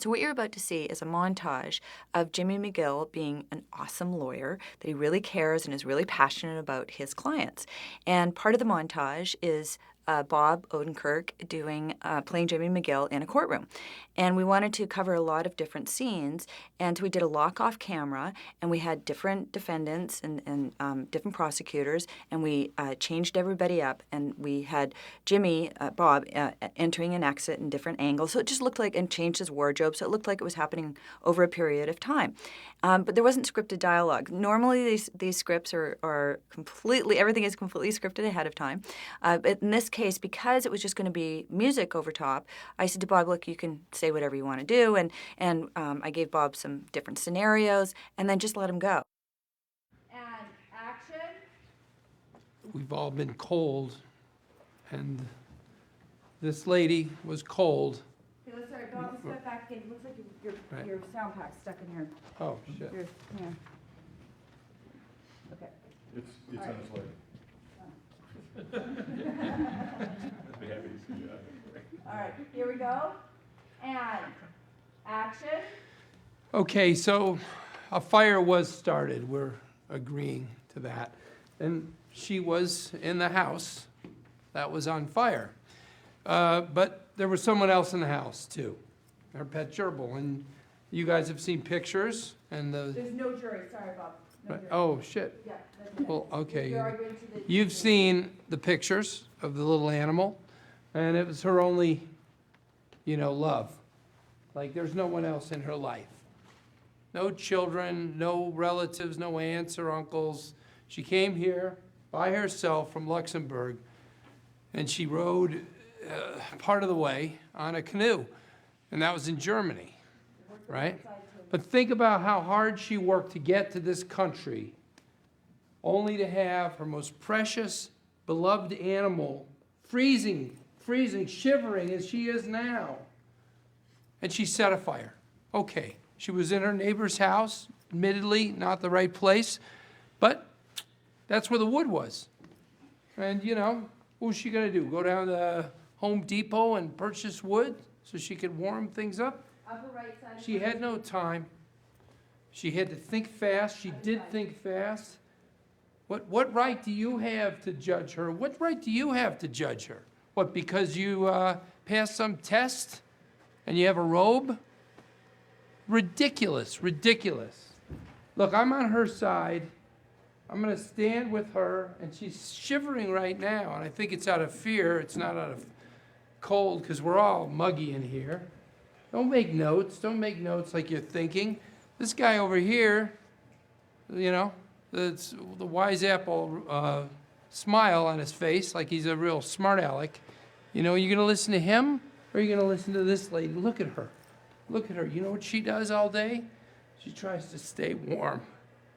So what you're about to see is a montage of Jimmy McGill being an awesome lawyer, that he really cares and is really passionate about his clients. And part of the montage is Bob Odenkirk playing Jimmy McGill in a courtroom. And we wanted to cover a lot of different scenes, and so we did a lock-off camera, and we had different defendants and different prosecutors, and we changed everybody up, and we had Bob, entering and exit in different angles. So it just looked like, and changed his wardrobe, so it looked like it was happening over a period of time. But there wasn't scripted dialogue. Normally these scripts are completely, everything is completely scripted ahead of time. But in this case, because it was just going to be music over top, I said to Bob, look, you can say whatever you want to do. And I gave Bob some different scenarios and then just let him go. And action. We've all been cold, and this lady was cold. Okay, let's start. Bob, let's step back in. It looks like your sound pack's stuck in here. Oh, shit. Yeah. Okay. It's All on right. its way. I'd be happy to see that. All right, here we go. And action. Okay, so a fire was started. We're agreeing to that. And she was in the house that was on fire. But there was someone else in the house, too, her pet gerbil. And you guys have seen pictures, and the... There's no jury. Sorry, Bob. No jury. Oh, shit. Yeah, that's it. Well, okay. You're arguing to the... You've seen the pictures of the little animal, and it was her only, love. Like, there's no one else in her life. No children, no relatives, no aunts or uncles. She came here by herself from Luxembourg, and she rode part of the way on a canoe, and that was in Germany, right? But think about how hard she worked to get to this country, only to have her most precious, beloved animal freezing, shivering as she is now. And she set a fire. Okay, she was in her neighbor's house, admittedly not the right place, but that's where the wood was. And, what was she going to do? Go down to Home Depot and purchase wood so she could warm things up? Upper right side. She had no time. She had to think fast. She did think fast. What right do you have to judge her? What right do you have to judge her? What, because you passed some test and you have a robe? Ridiculous, ridiculous. Look, I'm on her side. I'm going to stand with her, and she's shivering right now, and I think it's out of fear. It's not out of cold, because we're all muggy in here. Don't make notes. Don't make notes like you're thinking. This guy over here, the wise apple smile on his face, like he's a real smart aleck. You going to listen to him, or are you going to listen to this lady? Look at her. Look at her. You know what she does all day? She tries to stay warm.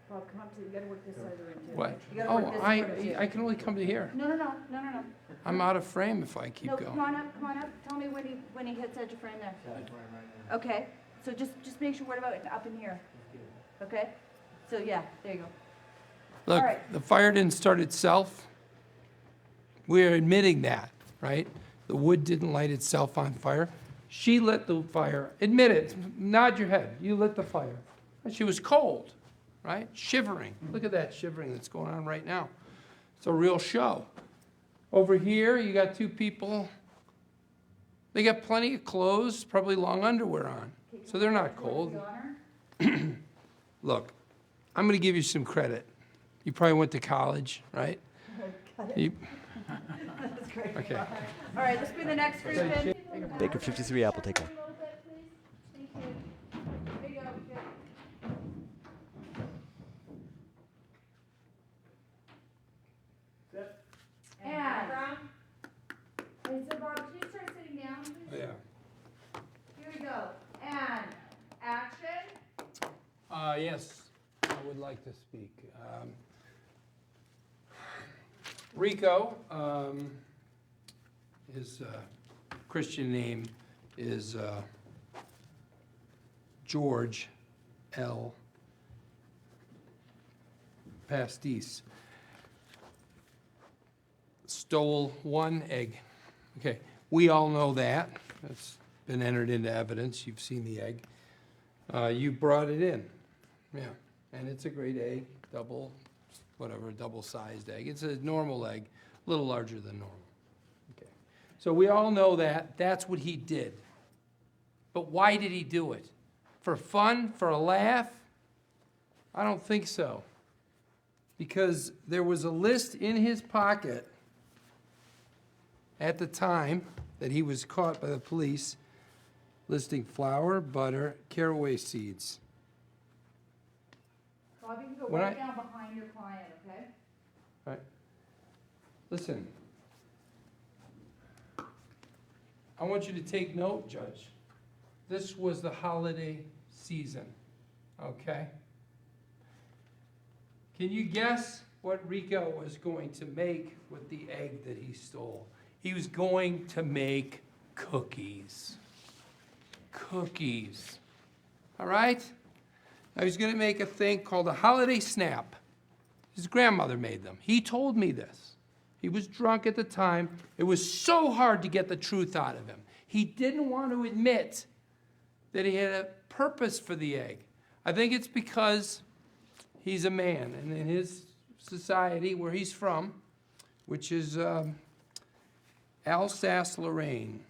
Bob, come up to, you gotta work this side of the room too. What? You gotta Oh, work this side of the room. I can only come to here. No. I'm out of frame if I keep No, going. come on up. Tell me when he hits edge of frame there. Okay, so just make sure, what about up in here? Okay, so yeah, there you go. Look, all right. the fire didn't start itself. We're admitting that, right? The wood didn't light itself on fire. She lit the fire. Admit it. Nod your head. You lit the fire. She was cold, right? Shivering. Look at that shivering that's going on right now. It's a real show. Over here, you got two people. They got plenty of clothes, probably long underwear on, so they're not cold. Look, I'm going to give you some credit. You probably went to college, right? That's great. Okay. All right, let's bring the next group in. Baker 53 Outtake. Thank you. There you go. Good. And so Bob, can you start sitting down, please? Yeah. Here we go. And action. Yes, I would like to speak. Rico, his Christian name is George L. Pastis. Stole one egg. Okay, we all know that. That's been entered into evidence. You've seen the egg. You brought it in. Yeah. And it's a great egg, double-sized egg. It's a normal egg, a little larger than normal. Okay. So we all know that. That's what he did. But why did he do it? For fun? For a laugh? I don't think so. Because there was a list in his pocket at the time that he was caught by the police listing flour, butter, caraway seeds. Bob, you can go When right I- down behind your client, okay? Right. Listen. I want you to take note, Judge. This was the holiday season, okay? Can you guess what Rico was going to make with the egg that he stole? He was going to make cookies. Cookies. All right? Now he's going to make a thing called a holiday snap. His grandmother made them. He told me this. He was drunk at the time. It was so hard to get the truth out of him. He didn't want to admit that he had a purpose for the egg. I think it's because he's a man, and in his society where he's from, which is Alsace-Lorraine.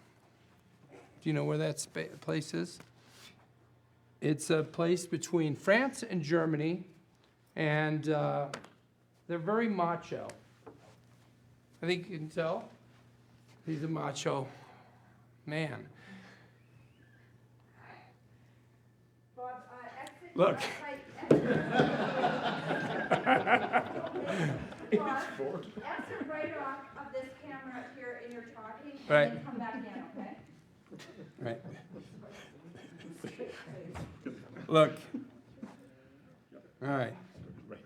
Do you know where that place is? It's a place between France and Germany, and they're very macho. I think you can tell he's a macho man. Bob, exit. Look. Bob, exit right off of this camera here in your talking, and Right. then come back in, okay? Right. Look. All right. You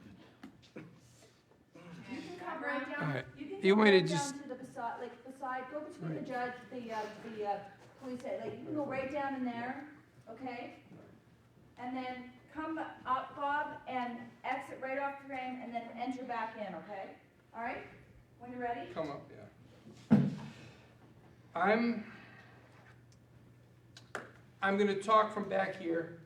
can come right All down, right. you can You come want me to right down just- to the beside, go between the Right. judge, the police, like, you can go right down in there, okay? And then come up, Bob, and exit right off the frame, and then enter back in, okay? All right? When you're ready? Come up, yeah. I'm going to talk from back here,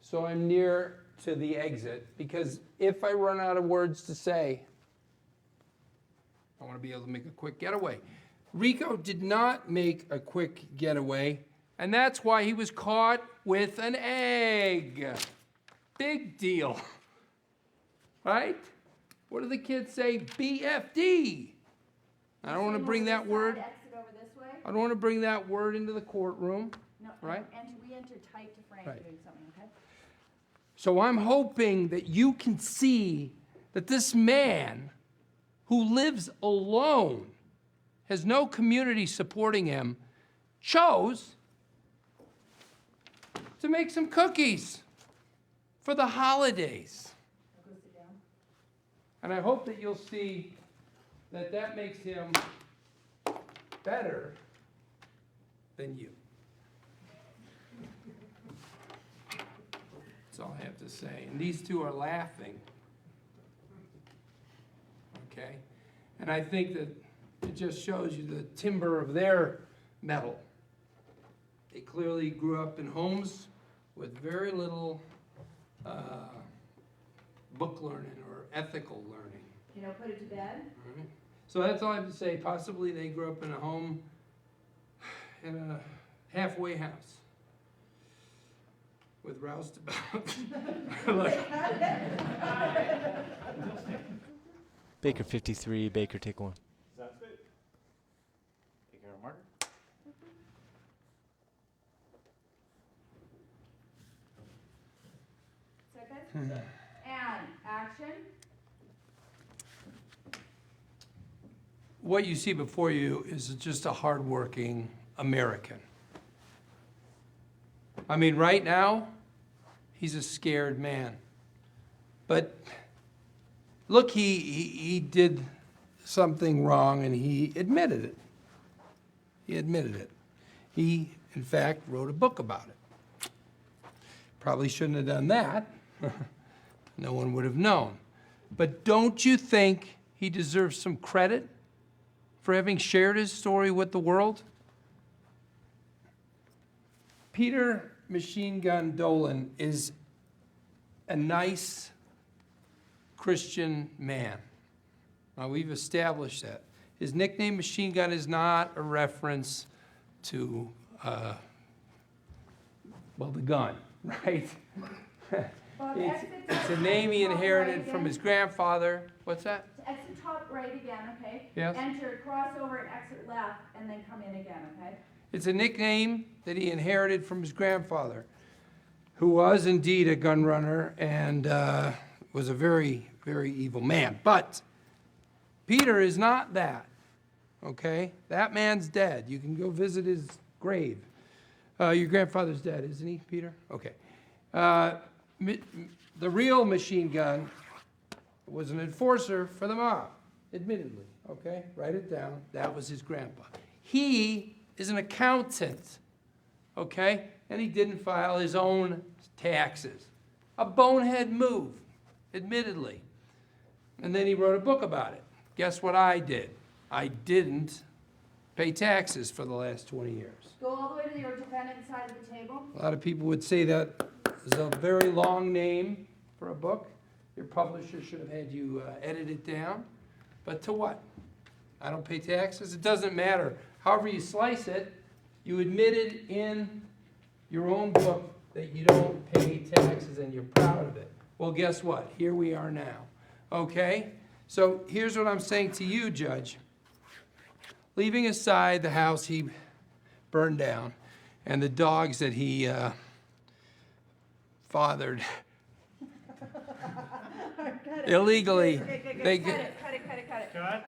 so I'm near to the exit, because if I run out of words to say, I want to be able to make a quick getaway. Rico did not make a quick getaway, and that's why he was caught with an egg. Big deal. Right? What do the kids say? BFD. I don't want to Same bring over that this word. side, exit over this way. I don't want to bring that word into the courtroom. No, Right. re-enter tight to frame, Right. doing something, okay? So I'm hoping that you can see that this man who lives alone, has no community supporting him, chose to make some cookies for the holidays. I'll go sit down. And I hope that you'll see that that makes him better than you. That's all I have to say. And these two are laughing. Okay? And I think that it just shows you the timber of their metal. They clearly grew up in homes with very little book learning or ethical learning. You know, put it to bed. All right? So that's all I have to say. Possibly they grew up in a home, in a halfway house with roustabouts. Look, Baker 53, Baker take one. Sounds good. Take care of Martin. Second. And action. what you see before you is just a hardworking American. I mean, right now, he's a scared man. But look, he did something wrong and he admitted it. He admitted it. He, in fact, wrote a book about it. Probably shouldn't have done that. No one would have known. But don't you think he deserves some credit for having shared his story with the world? Peter Machine Gun Dolan is a nice Christian man. Now, we've established that. His nickname Machine Gun is not a reference to, the gun, right? Bob, It's, exit it's a top name he right inherited from again. his grandfather. What's that? Exit top right again, okay? Yes. Enter, cross over, and exit left, and then come in again, okay? It's a nickname that he inherited from his grandfather, who was indeed a gun runner and was a very, very evil man. But Peter is not that, okay? That man's dead. You can go visit his grave. Your grandfather's dead, isn't he, Peter? Okay. The real Machine Gun was an enforcer for the mob, admittedly, okay? Write it down. That was his grandpa. He is an accountant, okay? And he didn't file his own taxes. A bonehead move, admittedly. And then he wrote a book about it. Guess what I did? I didn't pay taxes for the last 20 years. Go all the way to your defendant's side of the table. A lot of people would say that is a very long name for a book. Your publisher should have had you edit it down. But to what? I don't pay taxes? It doesn't matter. However you slice it, you admitted in your own book that you don't pay taxes and you're proud of it. Well, guess what? Here we are now. Okay? So here's what I'm saying to you, Judge. Leaving aside the house he burned down and the dogs that he fathered illegally. Cut it, cut it, cut it, cut it.